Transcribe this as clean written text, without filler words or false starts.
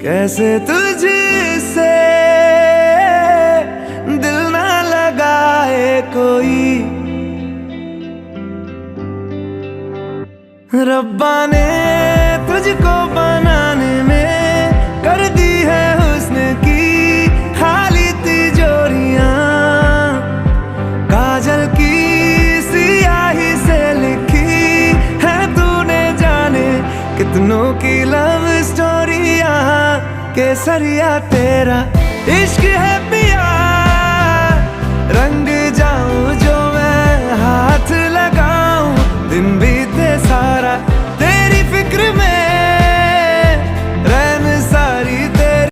कैसे तुझसे दिल ना लगाए कोई। रब्बा ने तुझको बनाने में कर दी है हुस्न की खाली तिजोरियां। काजल की सियाही से लिखी है तूने जाने कितनों की लव स्टोरियां। केसरिया तेरा इश्क है